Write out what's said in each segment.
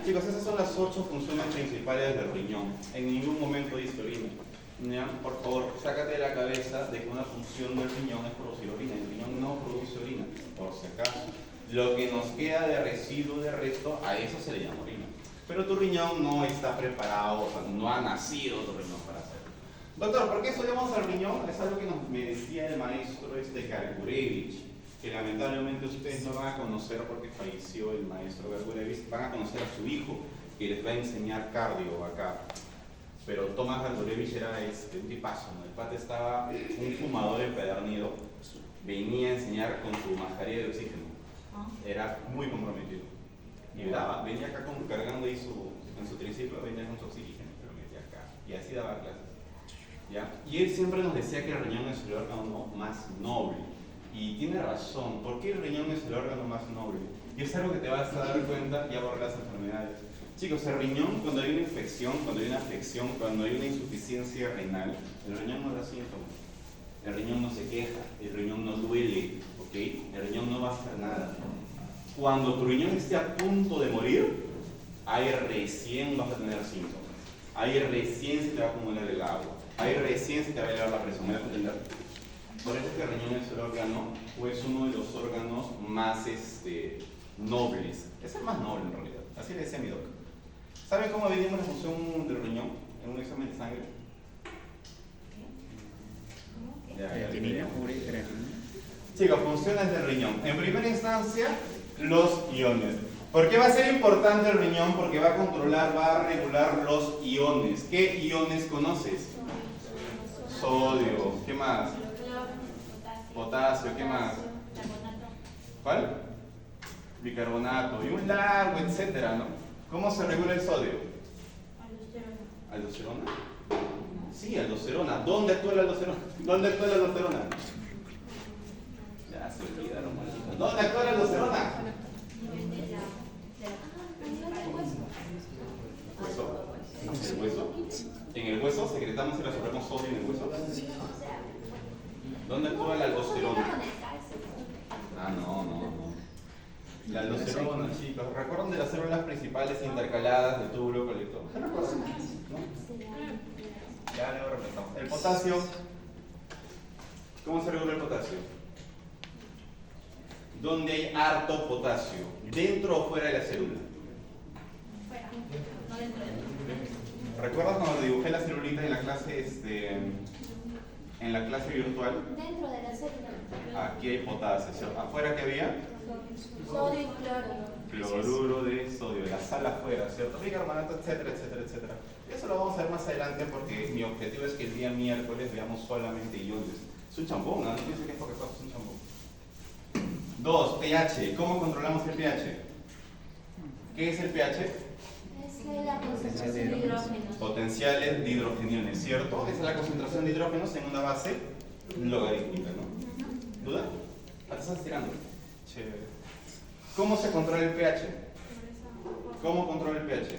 Chicos, esas son las 8 funciones principales del riñón. En ningún momento dice orina. ¿Ya? Por favor, sácate de la cabeza de que una función del riñón es producir orina. El riñón no produce orina, por si acaso. Lo que nos queda de residuo de resto, a eso se le llama orina. Pero tu riñón no está preparado, o sea, no ha nacido tu riñón para hacerlo. Doctor, ¿por qué estudiamos al riñón? Es algo que me decía el maestro Gargurevich, que lamentablemente ustedes no van a conocer porque falleció el maestro Gargurevich, van a conocer a su hijo, que les va a enseñar cardio acá. Pero Tomás Gargurevich era un tipazo, ¿no? El pata estaba un fumador empedernido, venía a enseñar con su mascarilla de oxígeno. Era muy comprometido. Y venía acá cargando ahí en su triciclo, venía con su oxígeno, pero metía acá. Y así daba clases. ¿Ya? Y él siempre nos decía que el riñón es el órgano más noble. Y tiene razón. ¿Por qué el riñón es el órgano más noble? Y es algo que te vas a dar cuenta ya por las enfermedades. Chicos, el riñón, cuando hay una infección, cuando hay una afección, cuando hay una insuficiencia renal, el riñón no da síntomas. El riñón no se queja, el riñón no duele, ¿ok? El riñón no va a hacer nada. Cuando tu riñón esté a punto de morir, ahí recién vas a tener síntomas. Ahí recién se te va a acumular el agua. Ahí recién se te va a elevar la presión. ¿Me vas a entender? Por eso es que el riñón es el órgano, o es uno de los órganos más nobles. Es el más noble en realidad. Así le decía mi doc. ¿Saben cómo medimos la función del riñón en un examen de sangre? Chicos, funciones del riñón. En primera instancia, los iones. ¿Por qué va a ser importante el riñón? Porque va a regular los iones. ¿Qué iones conoces? Sodio. ¿Qué más? Potasio. ¿Qué más? ¿Cuál? Bicarbonato. Y un largo, etcétera, ¿no? ¿Cómo se regula el sodio? ¿Aldosterona? Sí, aldosterona. ¿Dónde actúa la aldosterona? ¿Dónde actúa la aldosterona? Ya se olvidaron, malditos. ¿Dónde actúa la aldosterona? ¿Hueso? ¿El hueso? ¿En el hueso secretamos y resolvemos sodio en el hueso? ¿Dónde actúa la aldosterona? Ah, no. La aldosterona, chicos. ¿Recuerdan de las células principales intercaladas del túbulo colector? ¿Se recuerdan? ¿No? Ya luego repasamos. El potasio. ¿Cómo se regula el potasio? ¿Dónde hay harto potasio? ¿Dentro o fuera de la célula? Fuera. No dentro. ¿Recuerdas cuando dibujé la celulita en la clase en la clase virtual? Dentro de la célula. Aquí hay potasio, ¿cierto? ¿Afuera qué había? Sodio y cloro. Cloruro de sodio, la sal afuera, ¿cierto? Bicarbonato, etcétera, etcétera, etcétera. Eso lo vamos a ver más adelante porque mi objetivo es que el día miércoles veamos solamente iones. Es un champón, ¿no? No piensen que es porque es un champón. 2. pH. ¿Cómo controlamos el pH? ¿Qué es el pH? Es la concentración de hidrógenos. Potenciales de hidrogeniones, ¿cierto? Esa es la concentración de hidrógenos en una base logarítmica, ¿no? ¿Duda? ¿La estás estirando? Chévere. ¿Cómo se controla el pH? ¿Cómo controla el pH?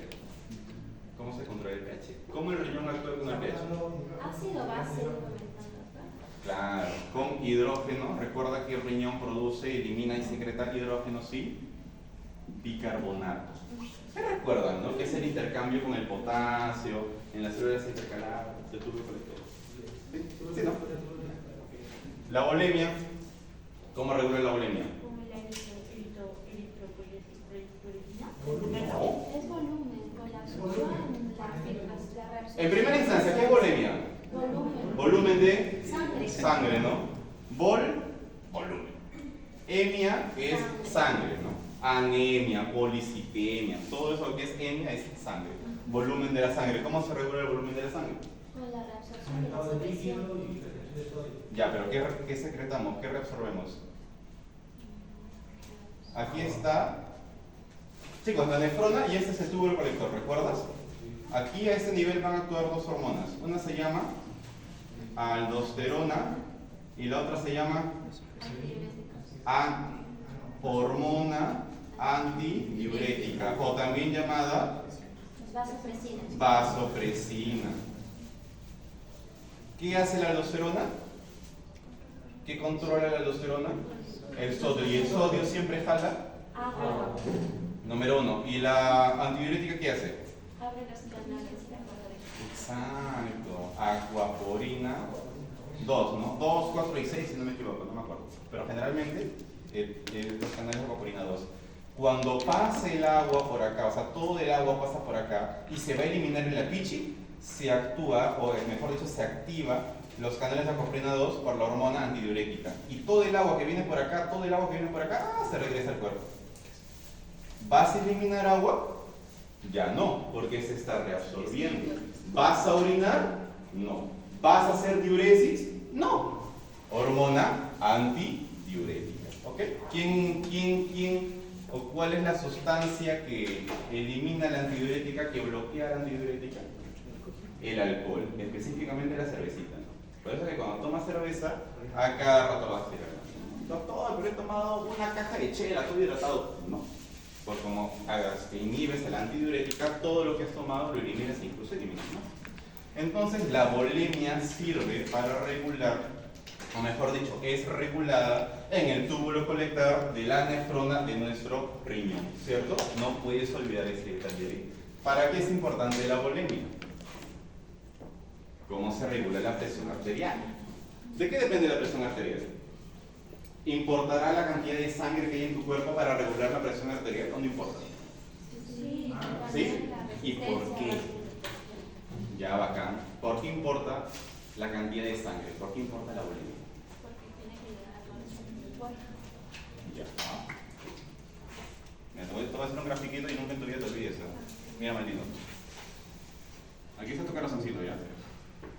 ¿Cómo se controla el pH? ¿Cómo el riñón actúa con el pH? Ácido base. Claro, con hidrógeno. Recuerda que el riñón produce, elimina y secreta hidrógenos y bicarbonatos. ¿Se recuerdan, no? Que es el intercambio con el potasio en las células intercaladas del túbulo colector. ¿Sí? ¿Sí, no? La volemia. ¿Cómo regula la volemia? No. Es volumen, con la absorción, la reabsorción. En primera instancia, ¿qué es volemia? Volumen. Volumen de Sangre. sangre, ¿no? Volumen. Hemia es sangre, ¿no? Anemia, policitemia, todo eso que es hemia es sangre. Volumen de la sangre. ¿Cómo se regula el volumen de la sangre? Con la reabsorción de la secreción. Ya, pero ¿qué secretamos? ¿Qué reabsorbemos? Aquí está. Chicos, la nefrona y este es el túbulo colector, ¿recuerdas? Aquí a este nivel van a actuar dos hormonas. Una se llama aldosterona y la otra se llama hormona antidiurética o también llamada vasopresina. ¿Qué hace la aldosterona? ¿Qué controla la aldosterona? El sodio. ¿Y el sodio siempre jala? Agua. Número 1. ¿Y la antidiurética qué hace? Abre los canales de acuerdo. Exacto. Aquaporina 2, ¿no? 2, 4 y 6, si no me equivoco, no me acuerdo. Pero generalmente los canales de aquaporina 2. Cuando pase el agua por acá, o sea, todo el agua pasa por acá y se va a eliminar el apichi, se actúa, o mejor dicho, se activa los canales de aquaporina 2 por la hormona antidiurética. Y todo el agua que viene por acá, todo el agua que viene por acá, se regresa al cuerpo. ¿Vas a eliminar agua? Ya no, porque se está reabsorbiendo. ¿Vas a orinar? No. ¿Vas a hacer diuresis? No. Hormona antidiurética. ¿Ok? ¿Quién o cuál es la sustancia que elimina la antidiurética, que bloquea la antidiurética? El alcohol, específicamente la cervecita. Por eso es que cuando tomas cerveza, a cada rato vas a tirar. Doctor, pero he tomado una caja de chela, estoy hidratado. No. Por como hagas que inhibes la antidiurética, todo lo que has tomado lo eliminas e incluso eliminas más. Entonces la bulimia sirve para regular, o mejor dicho, es regulada en el túbulo colector de la nefrona de nuestro riñón, ¿cierto? No puedes olvidar ese detalle. ¿Para qué es importante la bulimia? ¿Cómo se regula la presión arterial? ¿De qué depende la presión arterial? ¿Importará la cantidad de sangre que hay en tu cuerpo para regular la presión arterial o no importa? Sí. ¿Sí? ¿Y por qué? Ya, bacán. ¿Por qué importa la cantidad de sangre? ¿Por qué importa la bulimia? Porque tiene que llegar a el cuerpo. Ya. Mira, te voy a hacer un grafiquito y nunca en tu vida te olvides. Mira, maldito. Aquí está tu corazoncito, ¿ya?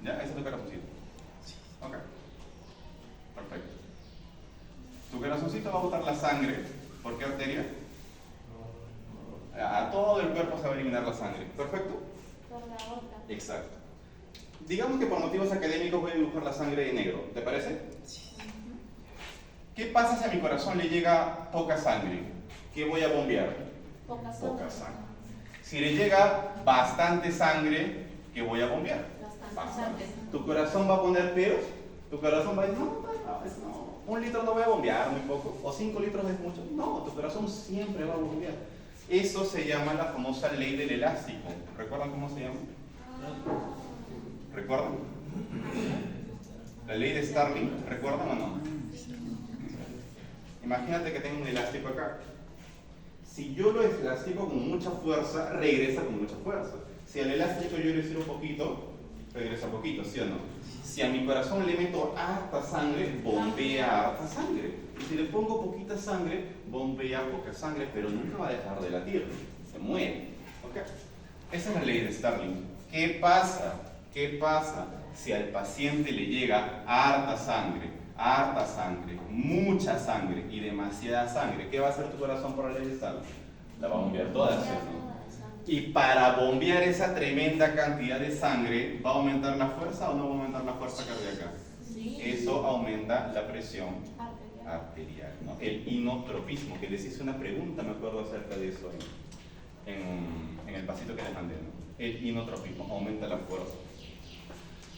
¿Ya? Ahí está tu corazoncito. Ok. Perfecto. Tu corazoncito va a botar la sangre. ¿Por qué arteria? A todo el cuerpo se va a eliminar la sangre. ¿Perfecto? Por la aorta. Exacto. Digamos que por motivos académicos voy a dibujar la sangre de negro. ¿Te parece? ¿Qué pasa si a mi corazón le llega poca sangre? ¿Qué voy a bombear? Poca sangre. Si le llega bastante sangre, ¿qué voy a bombear? Bastante. ¿Tu corazón va a poner peros? ¿Tu corazón va a decir, no, 1 litro no voy a bombear, muy poco? ¿O 5 litros es mucho? No, tu corazón siempre va a bombear. Eso se llama la famosa ley del elástico. ¿Recuerdan cómo se llama? ¿Recuerdan? La ley de Starling, ¿recuerdan o no? Imagínate que tengo un elástico acá. Si yo lo elastico con mucha fuerza, regresa con mucha fuerza. Si al elástico yo le tiro un poquito, regresa poquito, ¿sí o no? Si a mi corazón le meto harta sangre, bombea harta sangre. Y si le pongo poquita sangre, bombea poca sangre, pero nunca va a dejar de latir. Se muere. ¿Ok? Esa es la ley de Starling. ¿Qué pasa? ¿Qué pasa si al paciente le llega harta sangre, mucha sangre y demasiada sangre? ¿Qué va a hacer tu corazón por la ley de Starling? La va a bombear toda, ¿sí o no? Y para bombear esa tremenda cantidad de sangre, ¿va a aumentar la fuerza o no va a aumentar la fuerza cardíaca? Sí. Eso aumenta la presión arterial, ¿no? El inotropismo, que les hice una pregunta, me acuerdo acerca de eso en el pasito que les mandé, ¿no? El inotropismo aumenta la fuerza.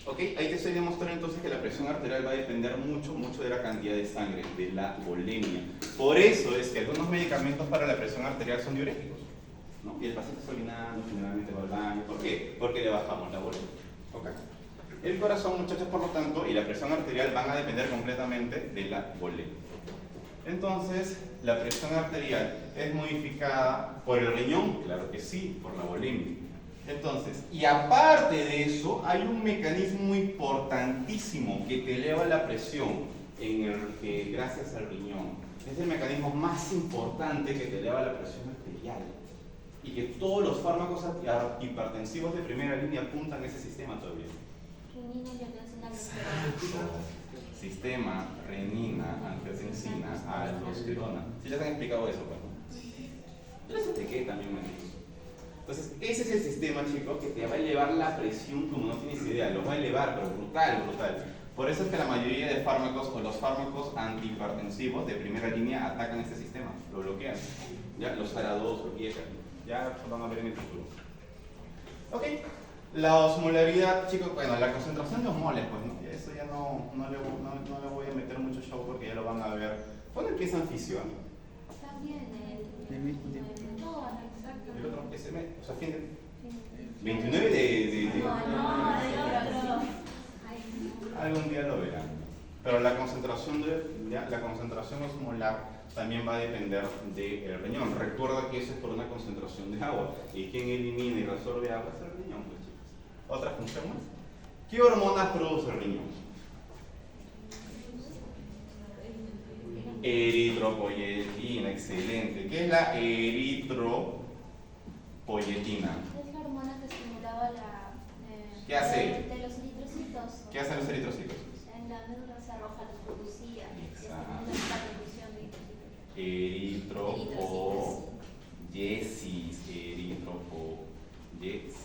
Ok, ahí te estoy demostrando entonces que la presión arterial va a depender mucho de la cantidad de sangre, de la bulimia. Por eso es que algunos medicamentos para la presión arterial son diuréticos, ¿no? Y el paciente está orinando, generalmente va al baño. ¿Por qué? Porque le bajamos la bulimia. Okay. El corazón, muchachos, por lo tanto, y la presión arterial van a depender completamente de la bulimia. Entonces, ¿la presión arterial es modificada por el riñón? Claro que sí, por la bulimia. Entonces, y aparte de eso, hay un mecanismo importantísimo que te eleva la presión gracias al riñón. Es el mecanismo más importante que te eleva la presión arterial. Y que todos los fármacos hipertensivos de primera línea apuntan a ese sistema todavía. Renina y angiotensina. Sistema renina, angiotensina, aldosterona. ¿Sí les han explicado eso? Bueno, yo les expliqué también, amigos. Entonces, ese es el sistema, chicos, que te va a elevar la presión como no tienes idea. Lo va a elevar, pero brutal, brutal. Por eso es que la mayoría de fármacos o los fármacos antihipertensivos de primera línea atacan este sistema, lo bloquean. Ya, los ARA2, los IECA, ya lo van a ver en el futuro. Ok, la osmolaridad, chicos, bueno, la concentración de osmoles, pues ¿no? Eso ya no le voy a meter mucho show porque ya lo van a ver. ¿Cuándo empieza anfisio? También todo ese mes, o sea, fin de... Fin. 29 de... No, de otro. Algún día lo verán. Pero la concentración osmolar también va a depender del riñón. Recuerda que eso es por una concentración de agua. Y quien elimina y resuelve agua es el riñón, pues, chicos. Otra función más. ¿Qué hormonas produce el riñón? Eritropoyetina, excelente. ¿Qué es la eritropoyetina? Es la hormona que estimulaba la... ¿Qué hace? De los eritrocitos. ¿Qué hacen los eritrocitos? En la médula roja los producía. Exacto. Estimula la producción de eritrocitos. Eritropoyesis.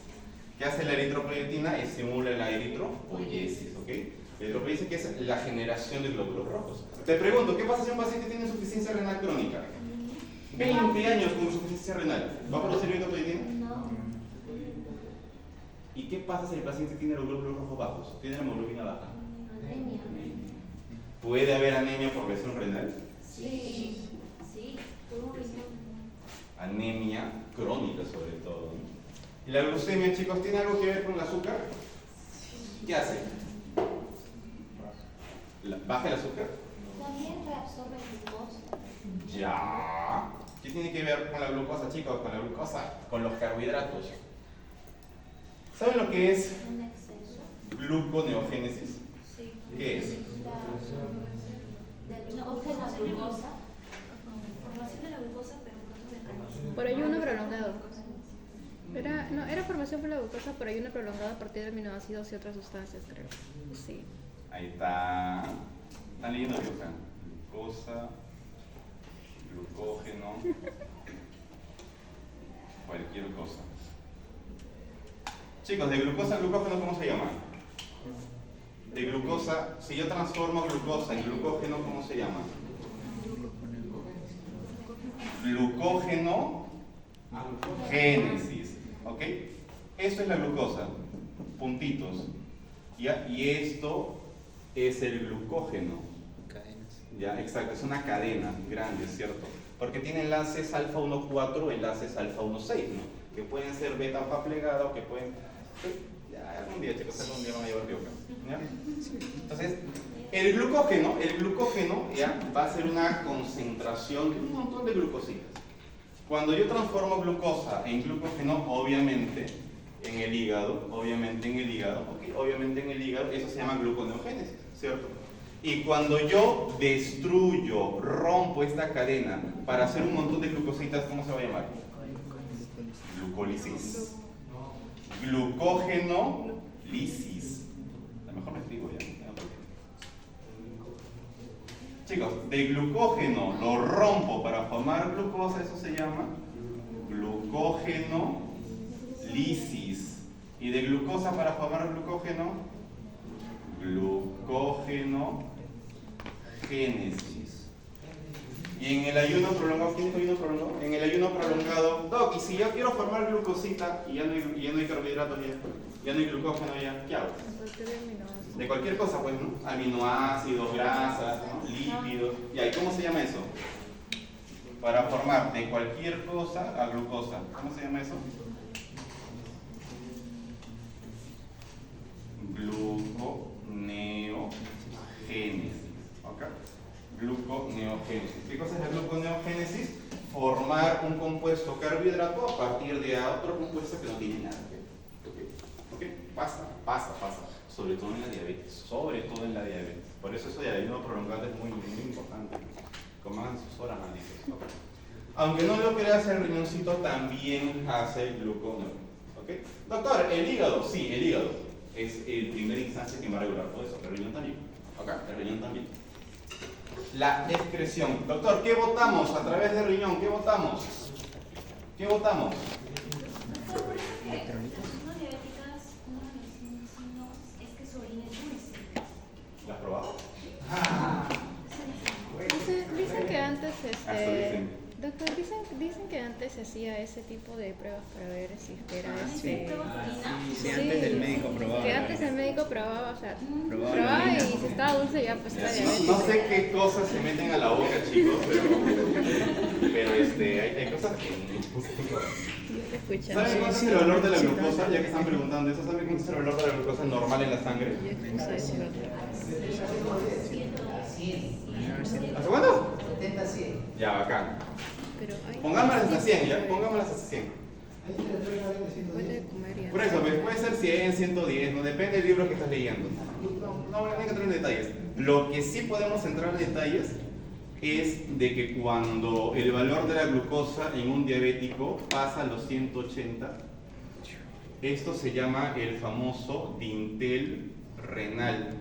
¿Qué hace la eritropoyetina? Estimula la eritropoyesis, ¿ok? La eritropoyesis, que es la generación de glóbulos rojos. Te pregunto, ¿qué pasa si un paciente tiene insuficiencia renal crónica? 20 años con insuficiencia renal, ¿va a producir eritropoyetina? No. ¿Y qué pasa si el paciente tiene los glóbulos rojos bajos? ¿Tiene la hemoglobina baja? Anemia. ¿Puede haber anemia por lesión renal? Sí. Sí. Anemia crónica sobre todo, ¿no? ¿Y la glucemia, chicos, tiene algo que ver con el azúcar? ¿Qué hace? ¿Baja el azúcar? También reabsorbe glucosa. Ya. ¿Qué tiene que ver con la glucosa, chicos? Con la glucosa, con los carbohidratos. ¿Saben lo que es Un exceso. gluconeogénesis? Sí. ¿Qué es? Del glucógeno a glucosa. Formación de la glucosa, pero en casos de cáncer. Por ayuno prolongado. Era formación por la glucosa por ayuno prolongado a partir de aminoácidos y otras sustancias, creo. Sí. Ahí está. ¿Están leyendo bien, acá? Glucosa, glucógeno, cualquier cosa. Chicos, de glucosa a glucógeno, ¿cómo se llama? De glucosa, si yo transformo glucosa en glucógeno, ¿cómo se llama? Glucógeno génesis, ¿ok? Esto es la glucosa, puntitos, ¿ya? Y esto es el glucógeno, ¿ya? Exacto, es una cadena grande, ¿cierto? Porque tiene enlaces alfa 1,4 o enlaces alfa 1,6, ¿no? Que pueden ser beta alfa plegada o que pueden... Ya, algún día, chicos, algún día van a llevar bioca, ¿ya? Entonces, el glucógeno ya va a ser una concentración de un montón de glucositas. Cuando yo transformo glucosa en glucógeno, obviamente en el hígado, eso se llama gluconeogénesis, ¿cierto? Y cuando yo destruyo, rompo esta cadena para hacer un montón de glucositas, ¿cómo se va a llamar? Glucólisis. Glucógeno-lisis. A lo mejor me escribo ya. Chicos, de glucógeno lo rompo para formar glucosa, eso se llama glucógeno-lisis. Y de glucosa para formar glucógeno, glucógeno-génesis. Y en el ayuno prolongado, ¿quién es ayuno prolongado? En el ayuno prolongado, Doc, y si yo quiero formar glucosita y ya no hay carbohidratos, ya no hay glucógeno, ¿qué hago? De cualquier cosa, pues, ¿no? Aminoácidos, grasas, ¿no? Lípidos. ¿Y cómo se llama eso? Para formar de cualquier cosa a glucosa. ¿Cómo se llama eso? Gluconeogénesis. ¿Ok? Gluconeogénesis. ¿Qué cosa es la gluconeogénesis? Formar un compuesto carbohidrato a partir de otro compuesto que no tiene nada. ¿Ok? Pasa. Sobre todo en la diabetes. Por eso de ayuno prolongado es muy importante. Coman sus horas antes. Okay. Aunque no lo creas, el riñoncito también hace gluconeogénesis. ¿Okay? Doctor, el hígado, sí, el hígado es el primer instancia que va a regular todo eso. El riñón también. ¿Okay? El riñón también. La excreción. Doctor, ¿qué votamos a través del riñón? ¿Qué votamos? ¿La has probado? Dicen que antes, Dicen. doctor, dicen que antes se hacía ese tipo de pruebas para ver si es que era Sí, antes del médico probaba. Que antes el médico probaba, o sea, Probaba probaba la y orina. si estaba dulce ya pues era No, diabético. no sé qué cosas se meten a la boca, chicos, pero hay cosas que... Escucha. ¿Saben cuánto es el valor de la glucosa? Ya que están preguntando eso, ¿saben cuánto es el valor de la glucosa normal en la sangre? ¿Hace cuánto? 70, 100. Ya, bacán. Pero hay Pongámoslas hasta 100, ya, pongámoslas hasta 100. puede comer ya. Por eso, pues, puede ser 100, 110, no depende del libro que estás leyendo. No hay que entrar en detalles. Lo que sí podemos entrar en detalles es de que cuando el valor de la glucosa en un diabético pasa a los 180, esto se llama el famoso dintel renal.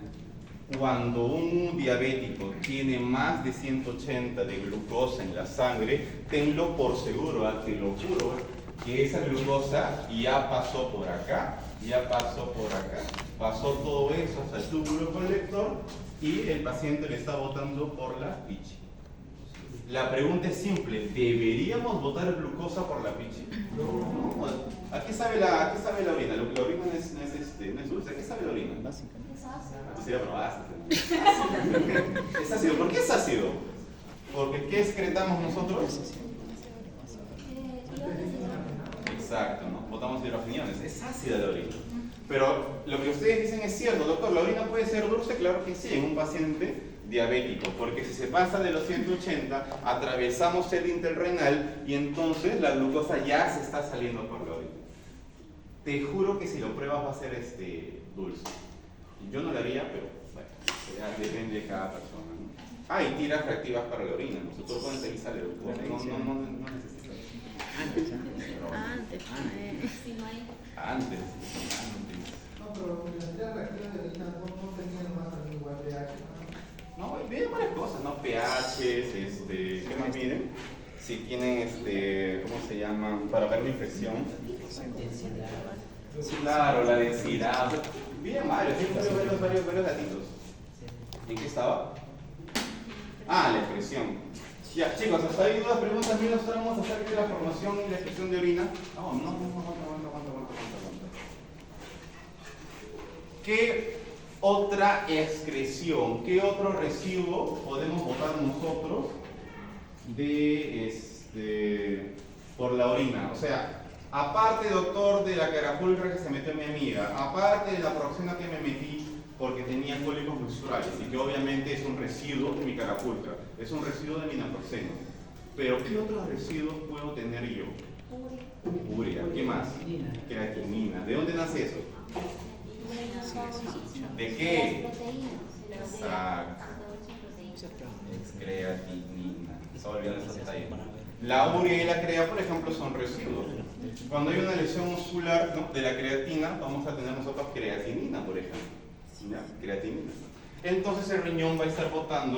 Cuando un diabético tiene más de 180 de glucosa en la sangre, tenlo por seguro, te lo juro, que esa glucosa ya pasó por acá, pasó todo eso hasta el túbulo colector y el paciente le está botando por la pichi. La pregunta es simple, ¿deberíamos botar glucosa por la pichi? No. ¿A qué sabe la orina? La orina no es dulce, ¿a qué sabe la orina? Sí, la probaste. Es ácido. ¿Por qué es ácido? Porque ¿qué excretamos nosotros? Exacto, ¿no? Botamos hidrogeniones. Es ácida la orina. Pero lo que ustedes dicen es cierto, doctor. ¿La orina puede ser dulce? Claro que sí, en un paciente diabético. Porque si se pasa de los 180, atravesamos el dintel renal y entonces la glucosa ya se está saliendo por la orina. Te juro que si lo pruebas va a ser dulce. Yo no lo haría, pero bueno, ya depende de cada persona, ¿no? Y tiras reactivas para la orina, ¿no? Nosotros pueden seguir sale, no necesitas. Antes. Antes. No, pero las tiras reactivas de orina no tenían más también igual pH. No, vienen varias cosas, ¿no? pHs, ¿qué más miren? Si tienen, ¿cómo se llama? Para ver la infección. Claro, la densidad. Bien varios, varios datitos. ¿En qué estaba? La expresión. Ya, chicos, hasta ahí dudas, preguntas, bien nos traemos acerca de la formación y la expresión de orina. Aguanta. ¿Qué otra excreción, qué otro residuo podemos botar nosotros por la orina? O sea, aparte, doctor, de la carapulcra que se metió mi amiga, aparte de la proxena que me metí porque tenía cólicos menstruales y que obviamente es un residuo de mi carapulcra, es un residuo de mi naproxeno. Pero ¿qué otros residuos puedo tener yo? Urea. ¿Qué más? Creatinina. ¿De dónde nace eso? ¿De qué? Exacto. Creatinina. Se olvidan esos detalles. La urea y la crea, por ejemplo, son residuos. Cuando hay una lesión muscular, ¿no?, de la creatina, vamos a tener nosotros creatinina, por ejemplo. ¿Ya? Creatinina. Entonces el riñón va a estar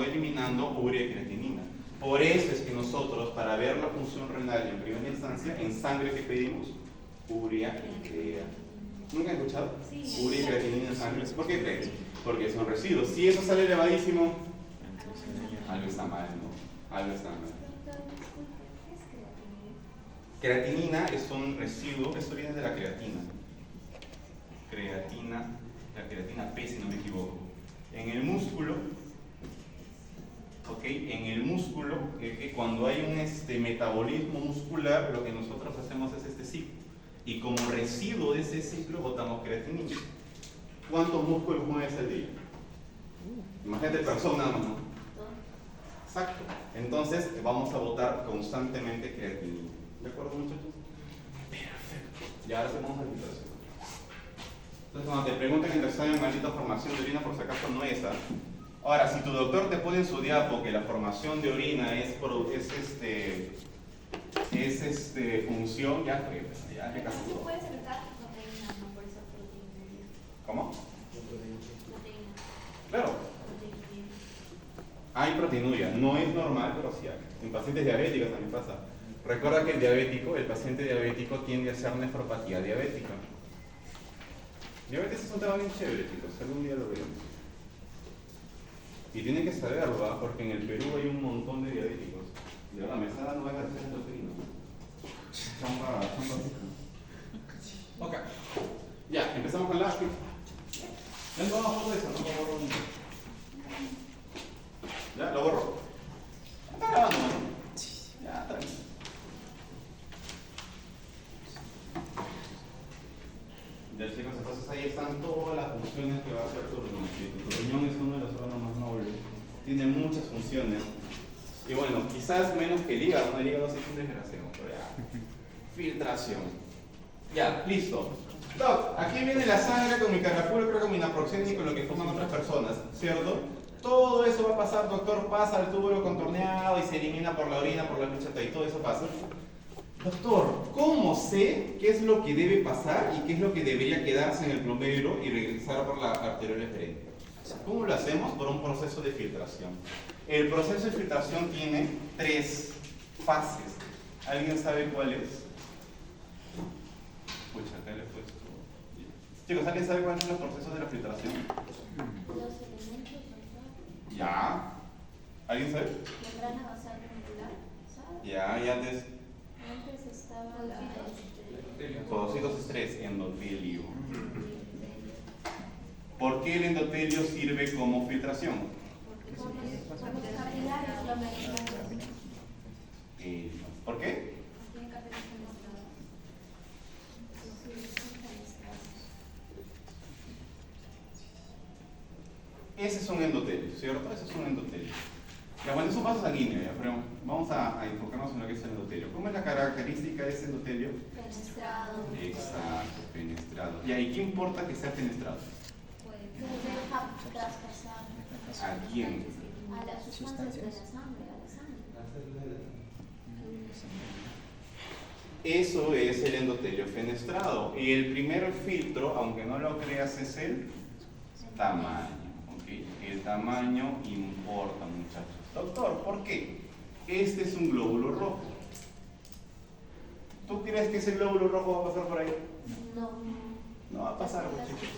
eliminando urea y creatinina. Por eso es que nosotros, para ver la función renal en primera instancia, en sangre que pedimos, urea y crea. ¿Nunca han escuchado? Sí. Urea y creatinina en sangre. ¿Por qué creen? Porque son residuos. Si eso sale elevadísimo, algo está mal, ¿no? Algo está mal. Creatinina es un residuo, esto viene de la creatina. La creatina P, si no me equivoco. En el músculo, que cuando hay un metabolismo muscular, lo que nosotros hacemos es este ciclo. Y como residuo de ese ciclo botamos creatinina. ¿Cuántos músculos mueves al día? Imagínate personas, ¿no? Exacto. Entonces vamos a botar constantemente creatinina. ¿De acuerdo, muchachos? Perfecto. Y ahora hacemos la filtración. Entonces, cuando te pregunten en el examen maldita formación de orina, por si acaso no es esa. Ahora, si tu doctor te pone en su diapo que la formación de orina es función, ya fue, ya te casó. Sí puede secretar proteína, no por esa proteína. ¿Cómo? Proteína. Claro. Hay proteinuria, no es normal, pero sí hay. En pacientes diabéticos también pasa. Recuerda que el paciente diabético tiende a hacer nefropatía diabética. Diabetes es un tema bien chévere, chicos, algún día lo veremos. Y tienen que saberlo, ¿verdad? Porque en el Perú hay un montón de diabéticos. Y ahora me está dando ganas de hacer endocrino. Chamba fija. empezamos con lápiz. Ya no vamos a eso, no lo borro nunca. Ya, lo borro. Está grabando, ¿no? Ya, está bien. Ya chicos, entonces ahí están todas las funciones que va a hacer tu riñón. Tu riñón es uno de los órganos más nobles. Tiene muchas funciones. Y bueno, quizás menos que el hígado, ¿no? El hígado sí es un desgraciado, pero ya. Filtración. Ya, listo. Doc, aquí viene la sangre con mi carrapulcro, con mi naproxeno y con lo que forman otras personas, ¿cierto? Todo eso va a pasar, doctor, pasa al túbulo contorneado y se elimina por la orina, por la luchata y todo eso pasa. Doctor, ¿cómo sé qué es lo que debe pasar y qué es lo que debería quedarse en el plomero y regresar por la arteriola eferente? ¿Cómo lo hacemos? Por un proceso de filtración. El proceso de filtración tiene 3 fases. ¿Alguien sabe cuál es? Pucha, acá le he puesto. Chicos, ¿alguien sabe cuáles son los procesos de la filtración? Los elementos, ¿verdad? Ya. ¿Alguien sabe? Membrana basal molecular, ¿sabes? Ya, y antes. Antes estaba la Podocitos estrés, endotelio. ¿Por qué el endotelio sirve como filtración? por los capilares lo meditan. ¿Por qué? Tienen capilares fenestrados. Sí, son fenestrados. Ese es un endotelio, ¿cierto? Ese es un endotelio. Ya, bueno, es un vaso sanguíneo, ya, pero vamos a enfocarnos en lo que es el endotelio. ¿Cómo es la característica de ese endotelio? Fenestrado. Exacto, fenestrado. ¿Y qué importa que sea fenestrado? Que deja traspasar ¿A quién? a las sustancias de la sangre, a la sangre. Eso es el endotelio fenestrado. Y el primer filtro, aunque no lo creas, es el tamaño. ¿Okay? El tamaño importa, muchachos. Doctor, ¿por qué? Este es un glóbulo rojo. ¿Tú crees que ese glóbulo rojo va a pasar por ahí? No. No va a pasar, chicos.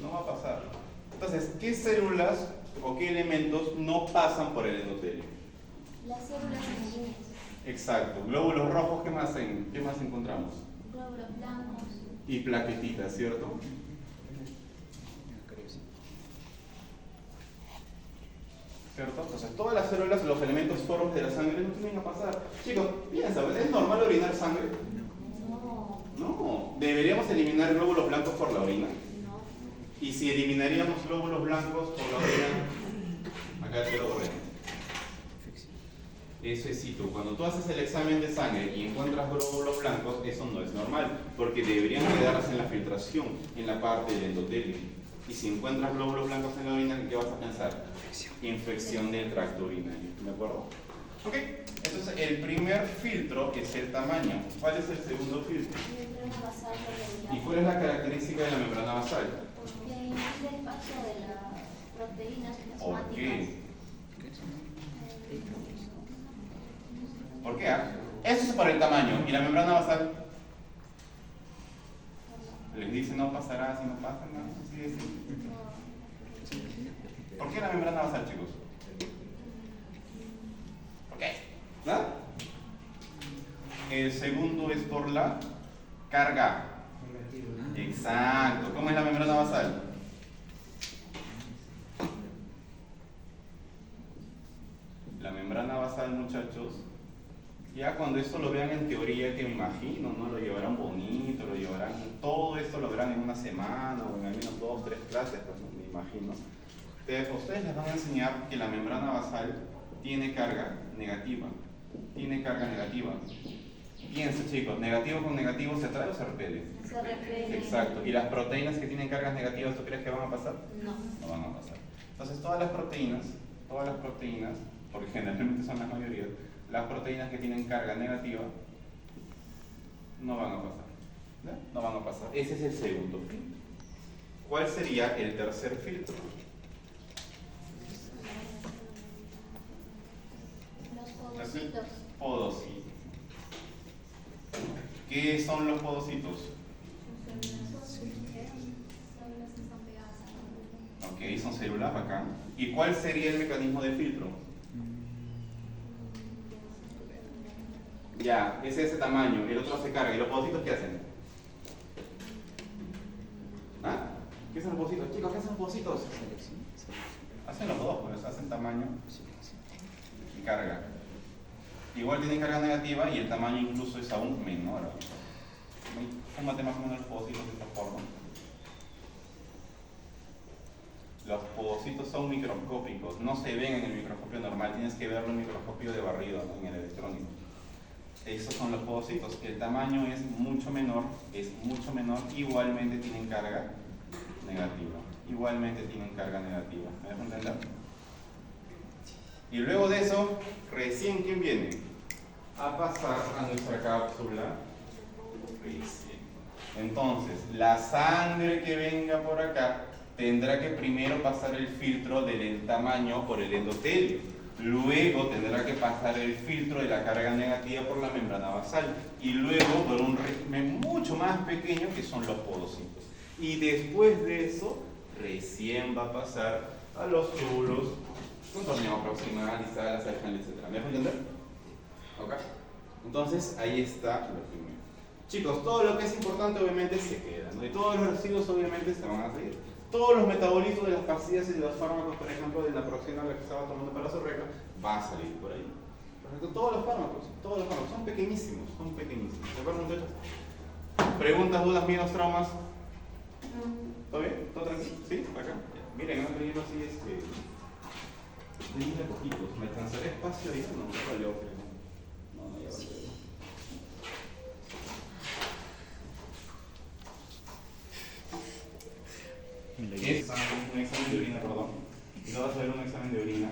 No va a pasar. Entonces, ¿qué células o qué elementos no pasan por el endotelio? Las células sanguíneas, Exacto. Glóbulos rojos, ¿qué más encontramos? glóbulos blancos, Y plaquetitas, ¿cierto? ¿Cierto? Entonces, todas las células, los elementos foros de la sangre no tienen a pasar. Chicos, piensa, ¿es normal orinar sangre? no, No. ¿Deberíamos eliminar glóbulos blancos por la orina? no, Y si eliminaríamos glóbulos blancos por la orina, acá te lo borré. Eso es cito. Cuando tú haces el examen de sangre y encuentras glóbulos blancos, eso no es normal, porque deberían quedarse en la filtración, en la parte del endotelio. Y si encuentras glóbulos blancos en la orina, ¿qué vas a pensar? Infección del tracto urinario. ¿De acuerdo? Ok. Entonces, el primer filtro es el tamaño. ¿Cuál es el segundo filtro? membrana basal ¿Y regular. cuál es la característica de la membrana basal? Porque impide el paso de las proteínas ¿Por qué? plasmáticas. ¿Por qué? Eso es por el tamaño. ¿Y la membrana basal? Les dice no pasará si no pasa nada. Sí, sí. ¿Por qué la membrana basal, chicos? ¿Por qué? ¿Nada? El segundo es por la carga. Exacto. ¿Cómo es la membrana basal? La membrana basal, muchachos, ya cuando esto lo vean en teoría, que me imagino, ¿no? Lo llevarán bonito, lo llevarán, todo esto lo verán en una semana o en al menos 2 o 3 clases, pues, ¿no? Me imagino. Ustedes les van a enseñar que la membrana basal tiene carga negativa. Tiene carga negativa. Piensa, chicos, negativo con negativo, ¿se atrae o se repele? Se repele. Exacto. ¿Y las proteínas que tienen cargas negativas, tú crees que van a pasar? No. No van a pasar. Entonces todas las proteínas, porque generalmente son las mayorías, las proteínas que tienen carga negativa no van a pasar. ¿Ya? No van a pasar. Ese es el segundo filtro. ¿Cuál sería el tercer filtro? Los podocitos. Podocitos. ¿Qué son los podocitos? Células que están pegadas a la Ok, son células bacán. ¿Y cuál sería el mecanismo de filtro? Ya, es ese tamaño, el otro se carga. ¿Y los podocitos qué hacen? ¿Ah? ¿Qué son los pocitos? Chicos, ¿qué son los pocitos? Hacen los dos, pues hacen tamaño y carga. Igual tienen carga negativa y el tamaño incluso es aún menor. Fúmate más o menos los pocitos de esta forma. Los pocitos son microscópicos, no se ven en el microscopio normal, tienes que verlo en el microscopio de barrido, ¿no? En el electrónico. Esos son los pocitos, el tamaño es mucho menor, igualmente tienen carga negativa. Igualmente tienen carga negativa. ¿Me dejo entender? Y luego de eso, recién ¿quién viene? A pasar a nuestra cápsula. Recién. Entonces, la sangre que venga por acá tendrá que primero pasar el filtro del tamaño por el endotelio. Luego tendrá que pasar el filtro de la carga negativa por la membrana basal. Y luego por un régimen mucho más pequeño que son los podocitos. Y después de eso, recién va a pasar a los túbulos con torneo proximal, distal, sagittal, etc. ¿Me dejo entender? ¿Ok? Entonces, ahí está lo primero. Chicos, todo lo que es importante obviamente se queda, ¿no? Y todos los residuos obviamente se van a seguir. Todos los metabolitos de las pastillas y de los fármacos, por ejemplo, de la naproxeno que estaba tomando para su regla, va a salir por ahí. Por ejemplo, todos los fármacos son pequeñísimos, ¿De acuerdo, muchachos? ¿Preguntas, dudas, miedos, traumas? ¿Todo bien? ¿Todo tranquilo? ¿Sí? ¿Acá? Miren, no leyendo así de poquitos. ¿Me alcanzaré espacio ahí? No, no valió, creo. No, ya valió. Es un examen de orina, perdón. Si no vas a hacer un examen de orina,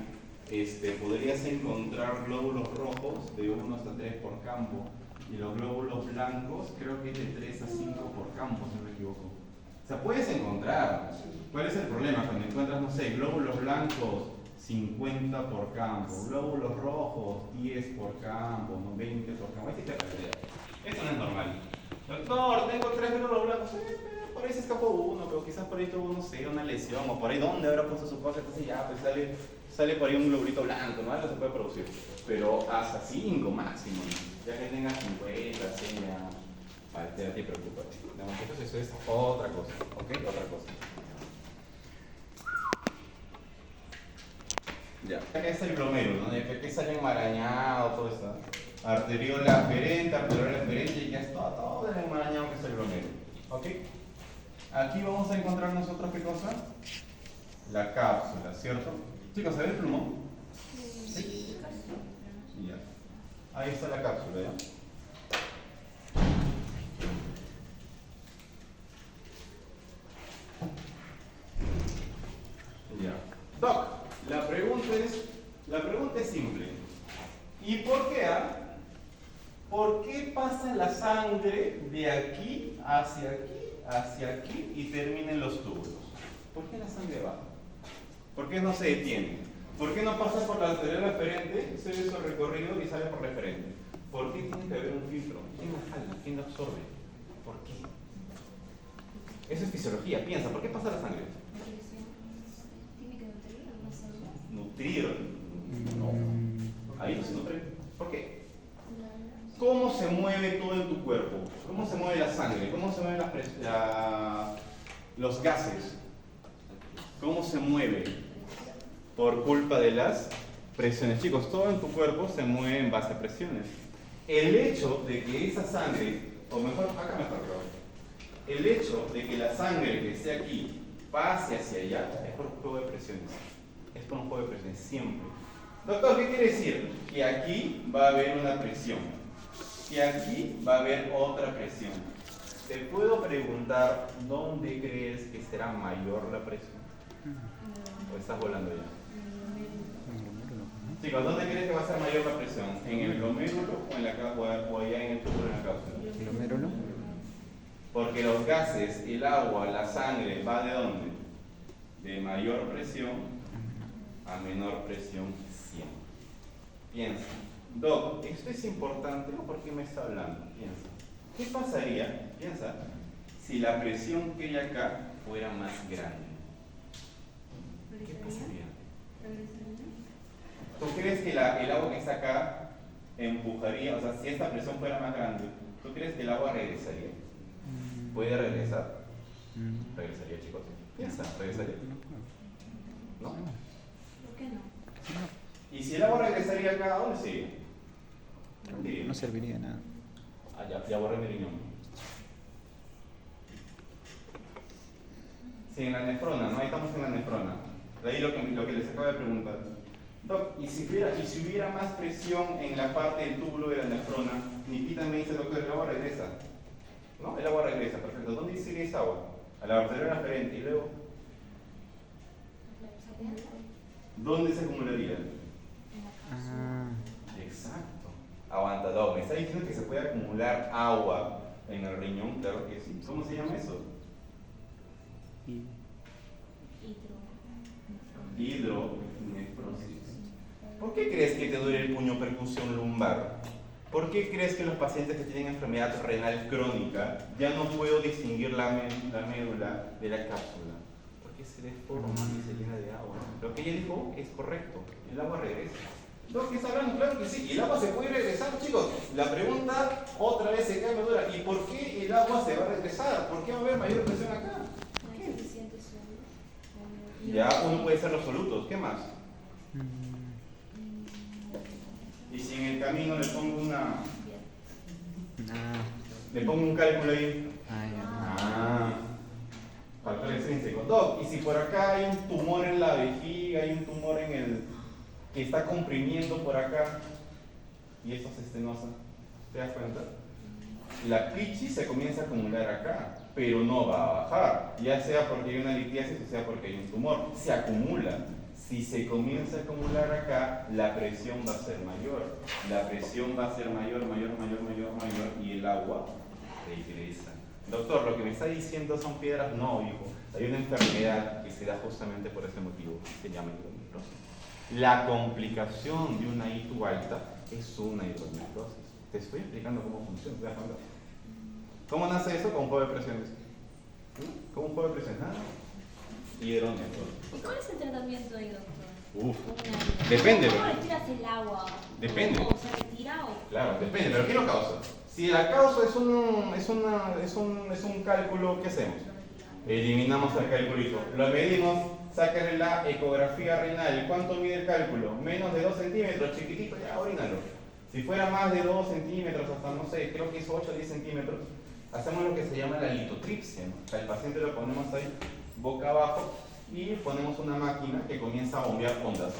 podrías encontrar glóbulos rojos de 1 hasta 3 por campo y los glóbulos blancos creo que es de 3 a 5 por campo, si no me equivoco. O sea, puedes encontrar. ¿Cuál es el problema? Cuando encuentras, no sé, glóbulos blancos 50 por campo, glóbulos rojos 10 por campo, 20 por campo. Ahí sí te perderías. Esto no es normal. Doctor, tengo 3 glóbulos blancos. Por ahí se escapó uno, pero quizás por ahí tuvo, no sé, una lesión, o por ahí donde habrá puesto su cosa, entonces ya, pues sale por ahí un globulito blanco, ¿no? Algo se puede producir. Pero hasta 5 máximo, ¿no? Ya que tenga 50, 100, ya, vale, ya te preocupes. Entonces eso es otra cosa, ¿ok? Otra cosa. Ya. Acá está el glomérulo, ¿no? De que aquí sale enmarañado, todo esto. Arteriola aferente, y ya está todo el enmarañado que es el glomérulo, ¿ok? Aquí vamos a encontrar nosotros, ¿qué cosa? La cápsula, ¿cierto? Chicos, ¿se ve el plumón? Sí. Ya. Ahí está la cápsula, ¿ya? Ya. Doc, la pregunta es simple. ¿Y por qué? ¿Por qué pasa la sangre de aquí hacia aquí y termina en los túbulos? ¿Por qué la sangre va? ¿Por qué no se detiene? ¿Por qué no pasa por la arteria referente, hace su recorrido y sale por referente? ¿Por qué tiene que haber un filtro? ¿Quién la jala? ¿Quién la absorbe? ¿Por qué? Eso es fisiología. Piensa, ¿por qué pasa la sangre? ¿Tiene que nutrir alguna célula? Nutrir. No. Ahí no se nutre. ¿Por qué? ¿Cómo se mueve todo en tu cuerpo? ¿Cómo se mueve la sangre? ¿Cómo se mueven los gases? ¿Cómo se mueve? Por culpa de las presiones. Chicos, todo en tu cuerpo se mueve en base a presiones. El hecho de que esa sangre, o mejor, acá mejor, el hecho de que la sangre que esté aquí pase hacia allá es por un juego de presiones. Es por un juego de presiones, siempre. Doctor, ¿qué quiere decir? Que aquí va a haber una presión. Y aquí va a haber otra presión. ¿Te puedo preguntar dónde crees que será mayor la presión? ¿O estás volando ya? Chicos, ¿dónde crees que va a ser mayor la presión? ¿En el glomérulo o allá en el túbulo de la cápsula? ¿Glomérulo? Porque los gases, el agua, la sangre, ¿va de dónde? De mayor presión a menor presión siempre. Piensa. Doc, ¿esto es importante o por qué me está hablando? Piensa. ¿Qué pasaría, piensa, si la presión que hay acá fuera más grande? ¿Qué pasaría? ¿Tú crees que el agua que está acá empujaría? O sea, si esta presión fuera más grande, ¿tú crees que el agua regresaría? ¿Puede regresar? ¿Regresaría, chicos? Piensa, ¿regresaría? ¿No? ¿Por qué no? ¿Y si el agua regresaría acá, a dónde sigue? Sí. No serviría de nada. Ah, ya borré mi riñón. Sí, en la nefrona, ¿no? Ahí estamos en la nefrona. De ahí lo que les acabo de preguntar. Doc, ¿y si hubiera más presión en la parte del túbulo de la nefrona? Nikita me dice, doctor, el agua regresa. ¿No? El agua regresa, perfecto. ¿Dónde sigue esa agua? A la arteria aferente. ¿Y luego? ¿Dónde se acumularía? Ah, Exacto. Aguanta, Doc. ¿Me está diciendo que se puede acumular agua en el riñón? Claro que sí. ¿Cómo se llama eso? y Hidronefrosis. ¿Por qué crees que te duele el puño percusión lumbar? ¿Por qué crees que los pacientes que tienen enfermedad renal crónica ya no puedo distinguir la médula de la cápsula? Porque se deforma y se llena de agua. Lo que ella dijo es correcto. El agua regresa. ¿Qué está hablando? Claro que sí. El agua se puede regresar, chicos. La pregunta otra vez se queda dura. ¿Y por qué el agua se va a regresar? ¿Por qué va a haber mayor presión acá? No hay suficiente sólido. Ya uno puede ser los solutos. ¿Qué más? Y si en el camino le pongo le pongo un cálculo ahí. Factor extrínseco. Doc, y si por acá hay un tumor en la vejiga, hay un tumor en el que está comprimiendo por acá y esto es estenosa, ¿te das cuenta? La pichis se comienza a acumular acá, pero no va a bajar, ya sea porque hay una litiasis o sea porque hay un tumor, se acumula. Si se comienza a acumular acá, la presión va a ser mayor. La presión va a ser mayor y el agua regresa. Doctor, lo que me está diciendo son piedras. No, hijo. Hay una enfermedad que se da justamente por ese motivo. Se llama hidronefrosis. La complicación de una ITU alta es una hidronefrosis. Te estoy explicando cómo funciona. ¿Te das cuenta? ¿Cómo nace eso? Con un juego de presiones. ¿Cómo un juego de presiones? Nada. Hidronefrosis. ¿Y cuál es el tratamiento ahí, doctor? Depende. ¿Cómo retiras el agua? Depende. ¿O se retira o...? Claro, depende, pero ¿qué lo causa? Si la causa es un cálculo, ¿qué hacemos? Eliminamos el calculito, lo medimos, sácale la ecografía renal. ¿Cuánto mide el cálculo? Menos de 2 centímetros, chiquitito, ya orínalo. Si fuera más de 2 centímetros, hasta no sé, creo que es 8 o 10 centímetros, hacemos lo que se llama la litotripsia, ¿no? O sea, el paciente lo ponemos ahí, boca abajo, y ponemos una máquina que comienza a bombear ondas.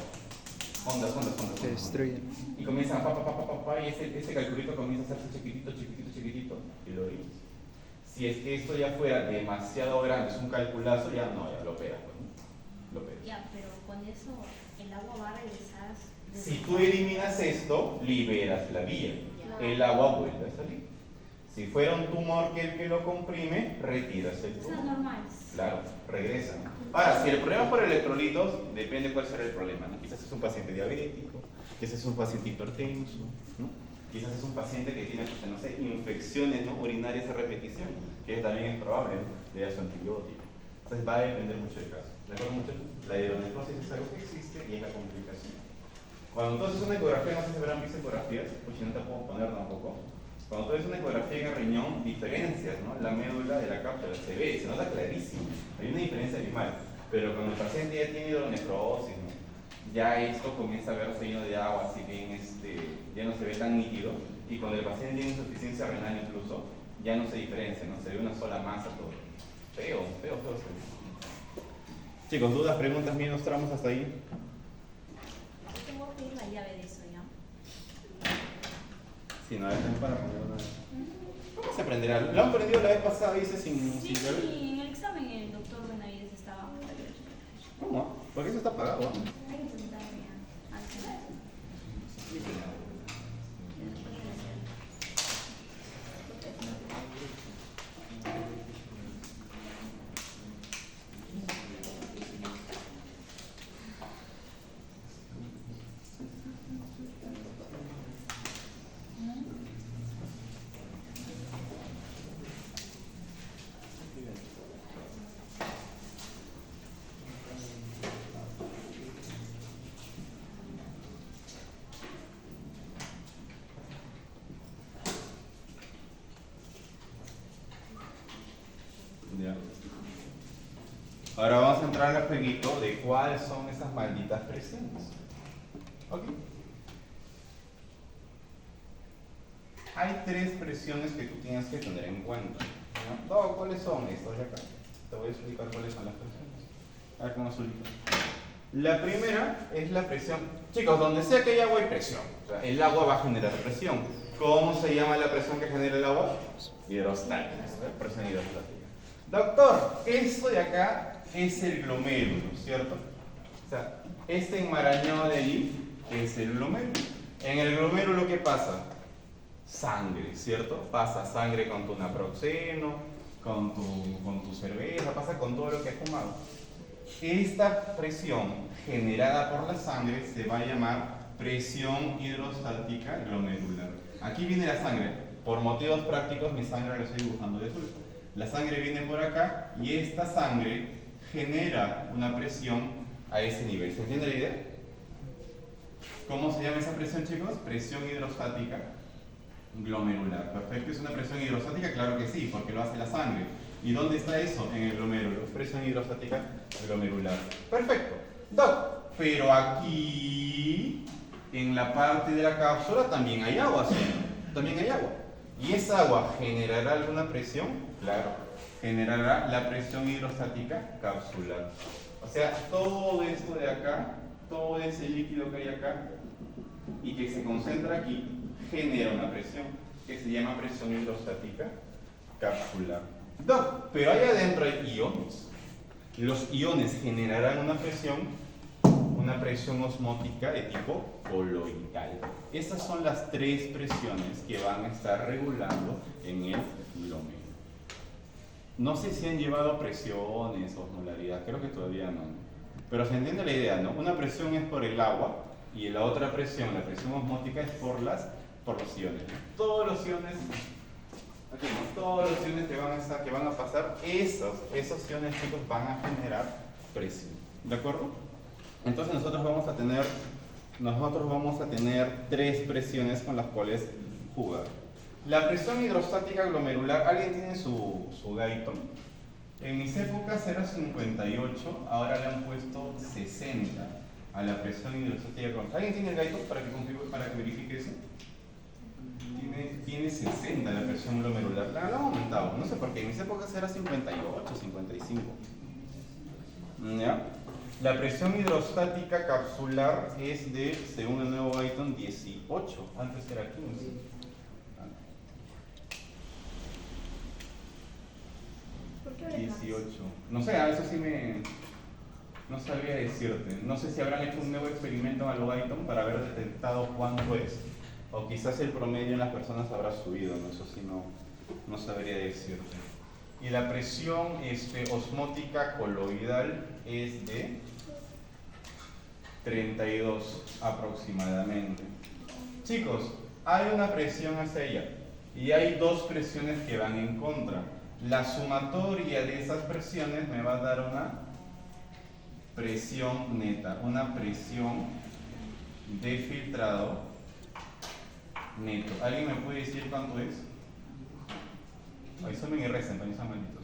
se destruyen. Y comienza y ese calculito comienza a hacerse chiquitito, y lo oímos. Si es que esto ya fuera demasiado grande, es un calculazo, ya no, ya lo operas, pues, ¿no? Lo operas. Ya, pero con eso el agua va a regresar. Si tú eliminas esto, liberas la vía. El agua vuelve a salir. Si fuera un tumor que lo comprime, retiras el Eso tumor. es normal. Claro, regresa. Ahora, si el problema es por electrolitos, depende cuál será el problema, ¿no? Quizás es un paciente diabético, quizás es un paciente hipertenso, ¿no? Quizás es un paciente que tiene, no sé, infecciones, ¿no?, urinarias a repetición, que también es probable, ¿no?, de su antibiótico. Entonces va a depender mucho del caso. ¿De acuerdo, muchachos? La hidronefrosis es algo que existe y es la complicación. Cuando tú haces una ecografía, no sé si habrán visto ecografías, pues si no te puedo poner tampoco. Cuando tú haces una ecografía en el riñón, diferencias, ¿no?, la médula de la cápsula, se ve, se nota clarísimo. Hay una diferencia abismal. Pero cuando el paciente ya tiene hidronefrosis, ¿no?, ya esto comienza a verse lleno de agua, así bien, ya no se ve tan nítido. Y cuando el paciente tiene insuficiencia renal incluso, ya no se diferencia, ¿no?, se ve una sola masa todo. Feo. Chicos, ¿dudas, preguntas, miedos, tramos hasta ahí? Yo tengo que pedir la llave de eso, ¿ya? Sí, no, es para poner una... ¿Cómo se aprenderá? Lo han aprendido la vez pasada, dice, sin Sí, llave. en el examen el doctor Benavides estaba... ¿Cómo? Porque eso está apagado, ¿no? Hay que preguntarle al final. Ya. Ahora vamos a entrar al jueguito de cuáles son esas malditas presiones. ¿Ok? Hay tres presiones que tú tienes que tener en cuenta. ¿No? ¿Cuáles son estas de acá? Te voy a explicar cuáles son las presiones. A ver con azulito. La primera es la presión. Chicos, donde sea que haya agua hay presión. O sea, el agua va a generar presión. ¿Cómo se llama la presión que genera el agua? Hidrostática. Presión hidrostática. Doctor, esto de acá es el glomérulo, ¿cierto? O sea, este enmarañado de allí es el glomérulo. En el glomérulo, ¿qué pasa? Sangre, ¿cierto? Pasa sangre con tu naproxeno, con tu cerveza, pasa con todo lo que has fumado. Esta presión generada por la sangre se va a llamar presión hidrostática glomerular. Aquí viene la sangre. Por motivos prácticos, mi sangre la estoy dibujando de azul. La sangre viene por acá y esta sangre genera una presión a ese nivel. ¿Se entiende la idea? ¿Cómo se llama esa presión, chicos? Presión hidrostática glomerular. Perfecto. ¿Es una presión hidrostática? Claro que sí, porque lo hace la sangre. ¿Y dónde está eso? En el glomérulo. Presión hidrostática glomerular. Perfecto. Doc, pero aquí, en la parte de la cápsula, también hay agua, ¿sí? También hay agua. ¿Y esa agua generará alguna presión? Claro. Generará la presión hidrostática capsular. O sea, todo esto de acá, todo ese líquido que hay acá y que se concentra aquí, genera una presión que se llama presión hidrostática capsular. Doc, pero ahí adentro hay iones. Los iones generarán una presión osmótica de tipo coloidal. Esas son las tres presiones que van a estar regulando en el glomérulo. No sé si han llevado presiones, osmolaridad, creo que todavía no. Pero se entiende la idea, ¿no? Una presión es por el agua y la otra presión, la presión osmótica, es por los iones. Todos los iones, aquí, ¿no? Todos los iones que van a pasar, esos iones, chicos, van a generar presión. ¿De acuerdo? Entonces nosotros vamos a tener tres presiones con las cuales jugar. La presión hidrostática glomerular, ¿alguien tiene su Guyton? En mis épocas era 58, ahora le han puesto 60 a la presión hidrostática glomerular. ¿Alguien tiene el Guyton para que verifique eso? Tiene 60 la presión glomerular. La han aumentado, no sé por qué. En mis épocas era 58, 55. ¿Ya? La presión hidrostática capsular es de, según el nuevo Guyton, 18. Antes era 15. ¿Por qué vale más? 18. No sé, a eso sí no sabría decirte. No sé si habrán hecho un nuevo experimento en Guyton para haber detectado cuánto es. O quizás el promedio en las personas habrá subido, ¿no? Eso sí no sabría decirte. Y la presión osmótica coloidal es de 32 aproximadamente. Chicos, hay una presión hacia ella y hay dos presiones que van en contra. La sumatoria de esas presiones me va a dar una presión neta, una presión de filtrado neto. ¿Alguien me puede decir cuánto es? Ahí sumen y recen, también son malditos.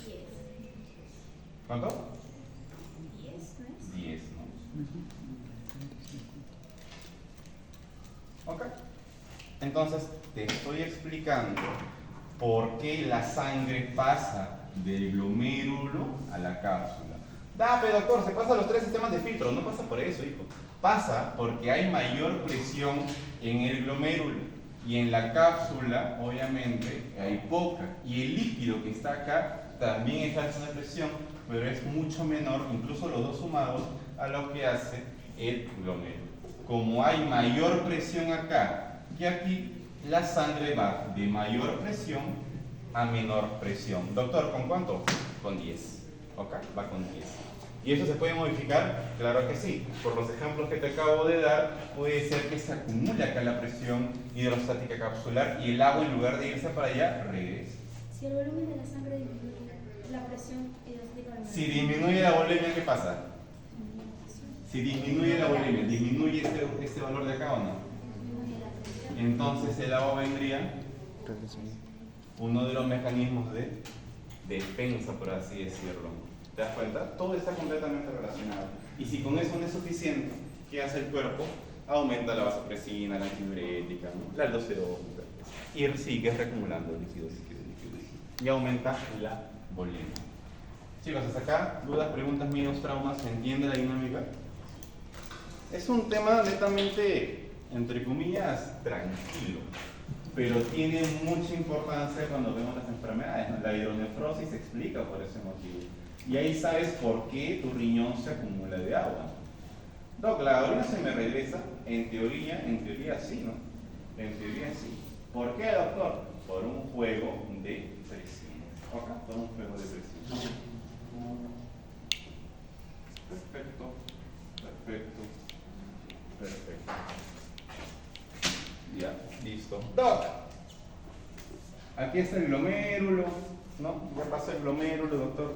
10. ¿Cuánto? 10, ¿no es? 10, ¿no? Ok. Entonces, te estoy explicando por qué la sangre pasa del glomérulo a la cápsula. Pero doctor, se pasa a los tres sistemas de filtro. No pasa por eso, hijo. Pasa porque hay mayor presión en el glomérulo y en la cápsula, obviamente, hay poca. Y el líquido que está acá también ejerce una presión, pero es mucho menor, incluso los dos sumados, a lo que hace el glomérulo. Como hay mayor presión acá que aquí, la sangre va de mayor presión a menor presión. Doctor, ¿con cuánto? Con 10. Ok, va con 10. ¿Y eso se puede modificar? Claro que sí. Por los ejemplos que te acabo de dar, puede ser que se acumule acá la presión hidrostática capsular y el agua, en lugar de irse para allá, regrese. Si el volumen de la sangre disminuye, la presión hidrostática del Si disminuye la volemia, ¿qué pasa? Si disminuye la volemia, ¿disminuye este valor de acá o no? disminuye la presión. Entonces el agua vendría, uno de los mecanismos de defensa, por así decirlo. ¿Te das cuenta? Todo está completamente relacionado. Y si con eso no es suficiente, ¿qué hace el cuerpo? Aumenta la vasopresina, la antidiurética, ¿no? La aldosterona, y sigue reacumulando líquido. Y aumenta la volemia. Chicos, hasta acá, dudas, preguntas, miedos, traumas, ¿se entiende la dinámica? Es un tema netamente, entre comillas, tranquilo, pero tiene mucha importancia cuando vemos las enfermedades, ¿no? La hidronefrosis se explica por ese motivo. Y ahí sabes por qué tu riñón se acumula de agua. Doc, la orina se me regresa. En teoría sí, ¿no? En teoría sí. ¿Por qué, doctor? Por un juego de presión. ¿Ok? Por un juego de presión. Perfecto. Ya, listo. Doc, aquí está el glomérulo, ¿no? Ya pasó el glomérulo, doctor.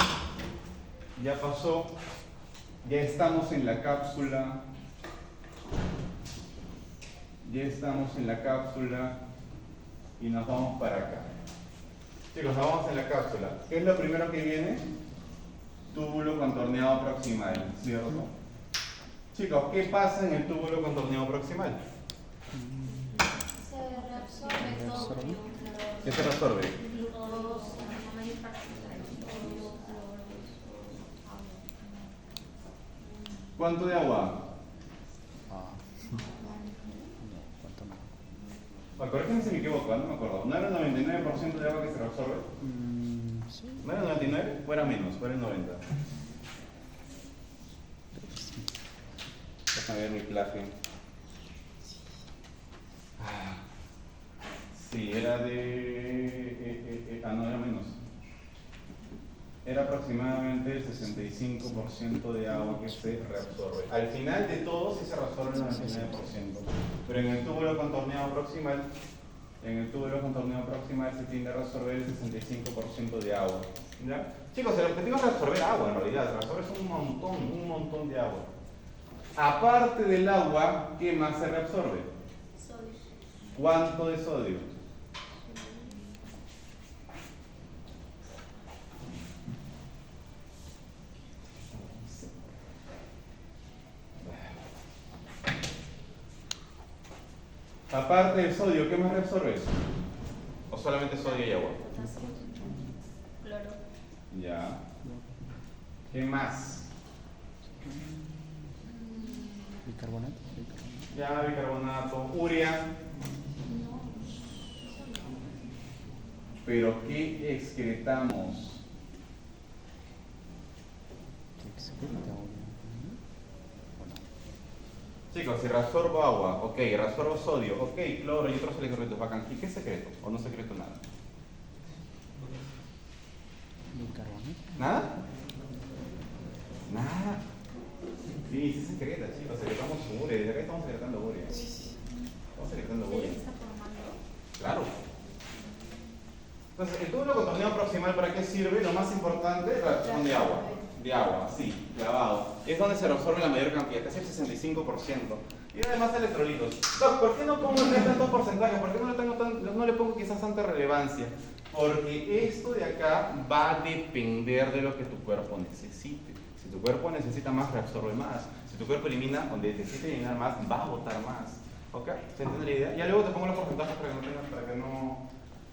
Ya pasó. Ya estamos en la cápsula. Y nos vamos para acá. Chicos, nos vamos en la cápsula. ¿Qué es lo primero que viene? Túbulo contorneado proximal, ¿cierto? Chicos, ¿qué pasa en el túbulo contorneado proximal? Se reabsorbe todo. ¿Qué se reabsorbe? Glucosa, la mayor parte de los ¿Cuánto de agua? Bueno, corrígeme si me equivoco, no me acuerdo. ¿No era el 99% de agua que se reabsorbe? Sí. ¿No era el 99? ¿O era menos? ¿O era el 90? Déjame ver mi plagio. Sí, era de... no, era menos. Era aproximadamente el 65% de agua que se reabsorbe. Al final de todo sí se reabsorbe el 99%. Pero en el túbulo contorneado proximal, se tiende a reabsorber el 65% de agua. ¿Ya? Chicos, el objetivo es reabsorber agua en realidad. Reabsorber un montón de agua. Aparte del agua, ¿qué más se reabsorbe? sodio. ¿Cuánto de sodio? Aparte del sodio, ¿qué más reabsorbes? ¿O solamente sodio y agua? Cloro. Ya. ¿Qué más? Bicarbonato. Ya, bicarbonato, urea. ¿Pero qué excretamos? Chicos, si reabsorbo agua, ok, reabsorbo sodio, ok, cloro y otros electrolitos, bacán. ¿Y qué secreto? ¿O no secreto nada? Bicarbonato. ¿Nada? Nada. Sí, sí secreta, chicos, secretamos urea, desde acá estamos secretando urea. Estamos secretando urea. ¿Se está formando? Claro. Entonces, el túbulo contorneado proximal, ¿para qué sirve? Lo más importante, reabsorción de agua. De agua, sí, clavado. Es donde se reabsorbe la mayor cantidad, casi el 65%. Y además electrolitos. Doc, ¿por qué no pongo tantos porcentajes? ¿Por qué no le pongo quizás tanta relevancia? Porque esto de acá va a depender de lo que tu cuerpo necesite. Si tu cuerpo necesita más, reabsorbe más. Si tu cuerpo elimina, donde necesite eliminar más, va a botar más. ¿Ok? ¿Se entiende la idea? Ya luego te pongo los porcentajes para que no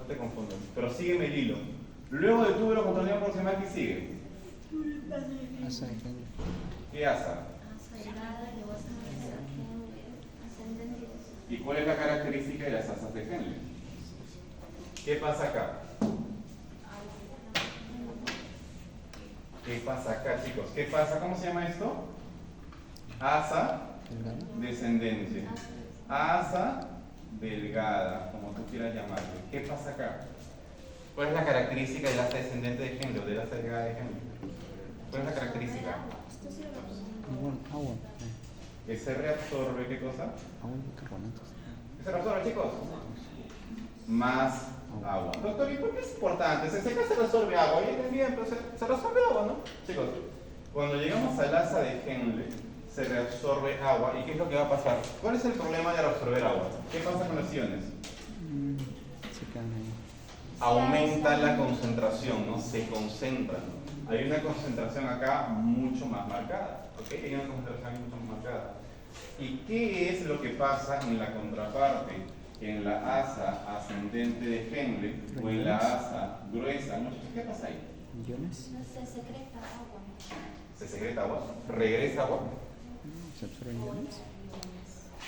te confundas. Pero sígueme el hilo. Luego del túbulo contorneado proximal, ¿qué sigue? Asa de Henle. ¿Qué asa? Acelerada, luego ascendente. ¿Y cuál es la característica de las asas de Henle? ¿Qué pasa acá? ¿Qué pasa acá, chicos? ¿Qué pasa? ¿Cómo se llama esto? Asa descendente. Asa delgada, como tú quieras llamarlo. ¿Qué pasa acá? ¿Cuál es la característica del asa descendente de Henle o del asa delgada de Henle? ¿Cuál es la característica? Agua. Que se reabsorbe, ¿qué cosa? Agua y bicarbonatos. ¿Qué se reabsorbe, chicos? Más agua. Doctor, ¿y por qué es importante? Se reabsorbe agua. Oye, bien, pero se reabsorbe agua, ¿no? Chicos, cuando llegamos al asa de Henle, se reabsorbe agua. ¿Y qué es lo que va a pasar? ¿Cuál es el problema de reabsorber agua? ¿Qué pasa con los iones? Se quedan ahí. aumenta la concentración, ¿no? Se concentra, ¿no? Hay una concentración acá mucho más marcada, ¿ok? Hay una concentración mucho más marcada. ¿Y qué es lo que pasa en la contraparte? En la asa ascendente de Henle o en la asa gruesa, ¿no? ¿Qué pasa ahí? Iones. No se secreta agua. ¿Se secreta agua? ¿Regresa agua? Se absorben iones.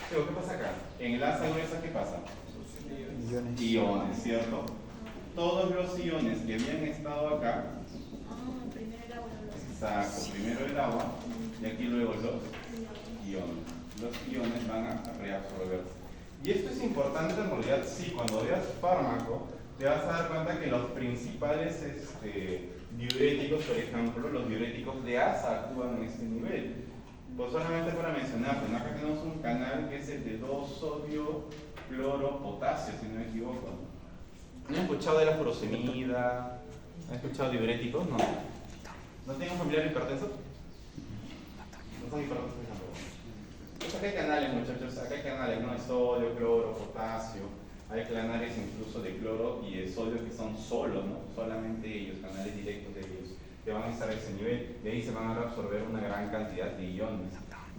Pero ¿qué pasa acá? En el asa gruesa, ¿qué pasa? Iones. Iones, ¿cierto? Todos los iones que habían estado acá, Primero el agua, exacto, primero el agua y aquí luego los iones. Los iones van a reabsorberse. Y esto es importante en realidad, sí, cuando veas fármaco, te vas a dar cuenta que los principales diuréticos, por ejemplo, los diuréticos de asa actúan en este nivel. Pues solamente para mencionarte, ¿no? Acá tenemos un canal que es el de 2-sodio cloro potasio, si no me equivoco. ¿No han escuchado de la furosemida? ¿Han escuchado diuréticos? No. ¿No tienen un familiar hipertenso? No son hipertensos tampoco. Pues acá hay canales, muchachos, acá hay canales, ¿no? De sodio, cloro, potasio. Hay canales incluso de cloro y de sodio que son solos, ¿no? Solamente ellos, canales directos de ellos, que van a estar a ese nivel. De ahí se van a reabsorber una gran cantidad de iones.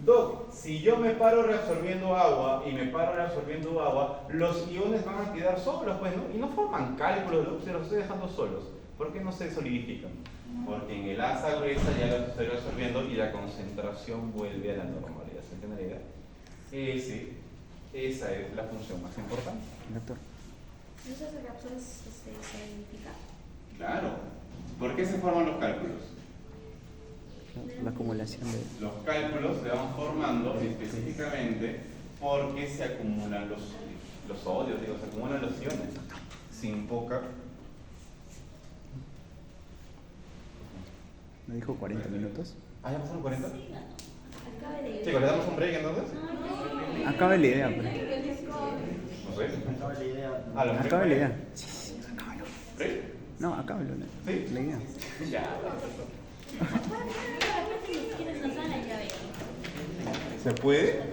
Doc, si yo me paro reabsorbiendo agua y me paro reabsorbiendo agua, los iones van a quedar solos, pues, ¿no? Y no forman cálculos, se los estoy dejando solos. ¿Por qué no se solidifican? Porque en el asa gruesa ya los estoy reabsorbiendo y la concentración vuelve a la normalidad. ¿Se entiende la idea? Esa es la función más importante. Doctor. ¿Eso se reabsorbe, se solidifica? Claro. ¿Por qué se forman los cálculos? La acumulación de. Los cálculos se van formando específicamente porque se acumulan los sodios, digo, se acumulan los iones. Sin poca. ¿Me dijo 40 minutos? ¿Ah, ya pasaron 40? Acabe de Chicos, ¿le damos un break entonces? Acabe la idea, pero. No sé. Acabe la idea. ¿Break? No, acabe la ¿Sí? idea. Ya. repente ni siquiera nos dan la llave. ¿Se puede?